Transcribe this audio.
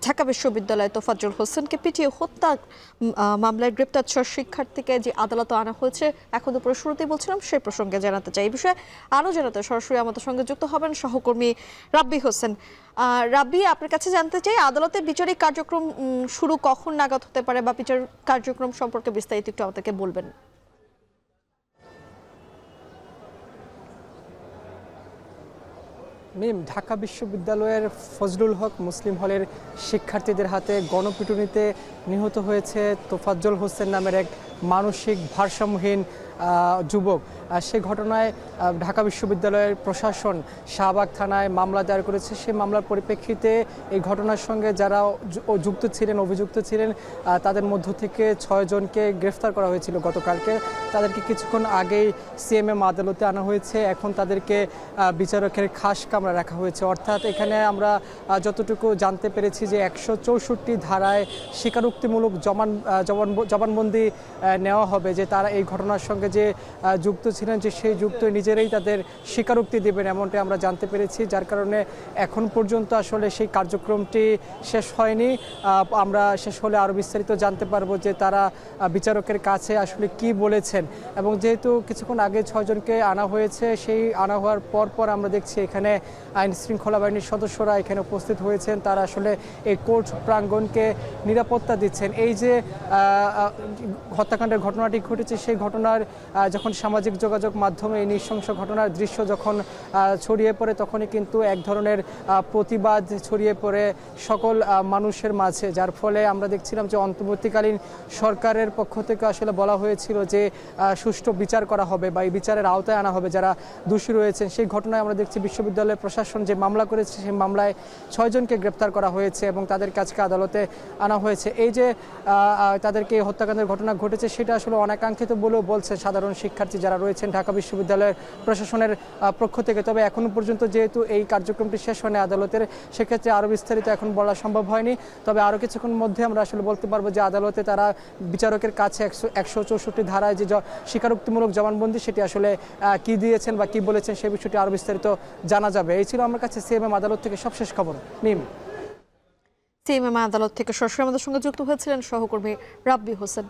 ঢাকা বিশ্ববিদ্যালয়ে তোফাজ্জল হোসেনকে পিটিয়ে হত্যা মামলায় গ্রেপ্তার 6 শিক্ষার্থীকে যে আদালতে আনা হয়েছে, এখন দুপুরে শুরুতেই বলছিলাম সেই প্রসঙ্গে জানাতে চাই। এই বিষয়ে আরও জানাতে সরাসরি আমাদের সঙ্গে যুক্ত হবেন সহকর্মী রাব্বি হোসেন। রাব্বি, আপনার কাছে জানতে চাই, আদালতের বিচারিক কার্যক্রম শুরু কখন নাগাদ হতে পারে বা বিচার কার্যক্রম সম্পর্কে বিস্তারিত একটু আমাদেরকে বলবেন। ঢাকা বিশ্ববিদ্যালয়ের ফজলুল হক মুসলিম হলের শিক্ষার্থীদের হাতে গণপিটুনিতে নিহত হয়েছে তোফাজ্জল হোসেন নামের এক মানসিক ভারসাম্যহীন যুবক। সেই ঘটনায় ঢাকা বিশ্ববিদ্যালয়ের প্রশাসন শাহবাগ থানায় মামলা দায়ের করেছে। সেই মামলার পরিপ্রেক্ষিতে এই ঘটনার সঙ্গে যারা যুক্ত ছিলেন, অভিযুক্ত ছিলেন, তাদের মধ্য থেকে 6 জনকে গ্রেফতার করা হয়েছিল গতকালকে। তাদেরকে কিছুক্ষণ আগেই সিএমএম আদালতে আনা হয়েছে। এখন তাদেরকে বিচারকের খাস কামরা রাখা হয়েছে। অর্থাৎ এখানে আমরা যতটুকু জানতে পেরেছি যে 164 ধারায় স্বীকারোক্তিমূলক জবানবন্দি নেওয়া হবে, যে তারা এই ঘটনার সঙ্গে যে যুক্ত ছিলেন, যে সেই যুক্ত নিজেরাই তাদের স্বীকারোক্তি দেবেন, এমনটাই আমরা জানতে পেরেছি। যার কারণে এখন পর্যন্ত আসলে সেই কার্যক্রমটি শেষ হয়নি। আমরা শেষ হলে আরও বিস্তারিত জানতে পারবো যে তারা বিচারকের কাছে আসলে কি বলেছেন। এবং যেহেতু কিছুক্ষণ আগে 6 জনকে আনা হয়েছে, সেই আনা হওয়ার পর আমরা দেখছি এখানে আইন শৃঙ্খলা বাহিনীর সদস্যরা এখানে উপস্থিত হয়েছেন। তারা আসলে এই কোর্ট প্রাঙ্গণকে নিরাপত্তা দিচ্ছেন। এই যে হত্যাকাণ্ডের ঘটনাটি ঘটেছে, সেই ঘটনার যখন সামাজিক যোগাযোগ মাধ্যমে এই নৃশংস ঘটনার দৃশ্য যখন ছড়িয়ে পড়ে, তখনই কিন্তু এক ধরনের প্রতিবাদ ছড়িয়ে পড়ে সকল মানুষের মাঝে। যার ফলে আমরা দেখছিলাম যে অন্তর্বর্তীকালীন সরকারের পক্ষ থেকে আসলে বলা হয়েছিল যে সুষ্ঠু বিচার করা হবে বা এই বিচারের আওতায় আনা হবে যারা দোষী রয়েছেন। সেই ঘটনায় আমরা দেখছি বিশ্ববিদ্যালয়ের প্রশাসন যে মামলা করেছে, সেই মামলায় 6 জনকে গ্রেপ্তার করা হয়েছে এবং তাদের কাছে আদালতে আনা হয়েছে। এই যে তাদেরকে হত্যাকাণ্ডের ঘটনা ঘটেছে, সেটা আসলে অনাকাঙ্ক্ষিত বলেও বলছে সাধারণ শিক্ষার্থী যারা রয়েছেন ঢাকা বিশ্ববিদ্যালয়ের প্রশাসনের পক্ষ থেকে। তবে এখনো পর্যন্ত যেহেতু এই কার্যক্রমটি শেষ হয়নি আদালতের, সেক্ষেত্রে আরও বিস্তারিত এখন বলা সম্ভব হয়নি। তবে আরও কিছুক্ষণ মধ্যে আমরা আসলে বলতে পারবো যে আদালতে তারা বিচারকের কাছে 164 ধারায় যে স্বীকারোক্তিমূলক জবানবন্দি, সেটি আসলে কি দিয়েছেন বা কি বলেছেন সেই বিষয়টি আরও বিস্তারিত জানা যাবে। এই ছিল আমার কাছে সিএমএম আদালত থেকে সবশেষ খবর। সিএমএম আদালত থেকে সরাসরি আমাদের সঙ্গে যুক্ত হয়েছিলেন সহকর্মী রাব্বি হোসেন।